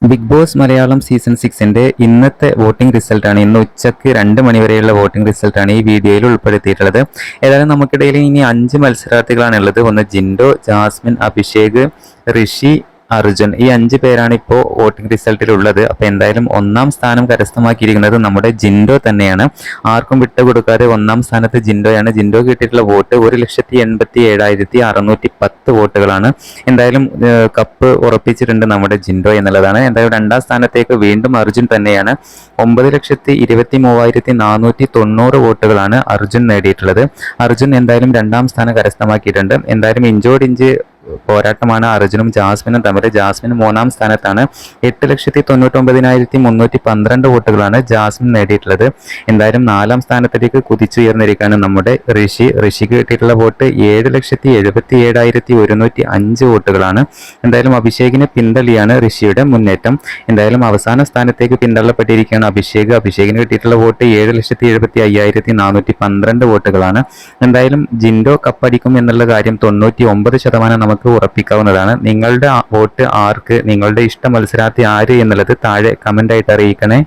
Big boss Malayalam season 6ന്റെ ഇന്നത്തെ voting റിസൾട്ടാണ്. ഇന്ന് ഉച്ചയ്ക്ക് 2 മണി വരെയുള്ള വോട്ടിംഗ് റിസൾട്ടാണ് ഈ വീഡിയോയിൽ ഉൾപ്പെടുത്തിയിട്ടുള്ളത്. ഏതായാലും നമുക്കിടയിൽ ഇനി 5 മത്സരാർത്ഥികളാണുള്ളത്. ഒന്ന് ജിൻഡോ, ജാസ്മിൻ, അഭിഷേക്, ഋഷി, അർജുൻ. ഈ 5 പേരാണ് ഇപ്പോൾ വോട്ടിംഗ് റിസൾട്ടിലുള്ളത്. അപ്പോൾ എന്തായാലും 1ാം സ്ഥാനം കരസ്ഥമാക്കിയിരിക്കുന്നത് നമ്മുടെ ജിൻഡോ തന്നെയാണ്. ആർക്കും വിട്ടുകൊടുക്കാതെ 1ാം സ്ഥാനത്ത് ജിൻഡോയാണ്. ജിൻഡോ കിട്ടിയിട്ടുള്ള വോട്ട് 1,87,610 വോട്ടുകളാണ്. എന്തായാലും കപ്പ് ഉറപ്പിച്ചിട്ടുണ്ട് നമ്മുടെ ജിൻഡോ എന്നുള്ളതാണ്. എന്തായാലും 2ാം സ്ഥാനത്തേക്ക് വീണ്ടും അർജുൻ തന്നെയാണ്. 9,23,490 വോട്ടുകളാണ് അർജുൻ നേടിയിട്ടുള്ളത്. അർജുൻ എന്തായാലും 2ാം സ്ഥാനം കരസ്ഥമാക്കിയിട്ടുണ്ട്. എന്തായാലും ഇഞ്ചോടിഞ്ച് പോരാട്ടമാണ് അർജുനും ജാസ്മിനും തമ്മിൽ. ജാസ്മിൻ 3ാം സ്ഥാനത്താണ്. 8,99,312 വോട്ടുകളാണ് ജാസ്മിൻ നേടിയിട്ടുള്ളത്. എന്തായാലും 4ാം സ്ഥാനത്തേക്ക് കുതിച്ചുയർന്നിരിക്കുകയാണ് നമ്മുടെ ഋഷി. ഋഷിക്ക് കിട്ടിയിട്ടുള്ള വോട്ട് 7,77,105 വോട്ടുകളാണ്. എന്തായാലും അഭിഷേകിനെ പിന്തള്ളിയാണ് ഋഷിയുടെ മുന്നേറ്റം. എന്തായാലും അവസാന സ്ഥാനത്തേക്ക് പിന്തള്ളപ്പെട്ടിരിക്കുകയാണ് അഭിഷേക്. അഭിഷേകിന് കിട്ടിയിട്ടുള്ള വോട്ട് 7,75,412 വോട്ടുകളാണ്. എന്തായാലും ജിൻഡോ കപ്പടിക്കും എന്നുള്ള കാര്യം 99% നമുക്ക് ഉറപ്പിക്കാവുന്നതാണ്. നിങ്ങളുടെ വോട്ട് ആർക്ക്, നിങ്ങളുടെ ഇഷ്ട മത്സരാർത്ഥി ആര് എന്നുള്ളത് താഴെ കമന്റ് ആയിട്ട് അറിയിക്കണേ.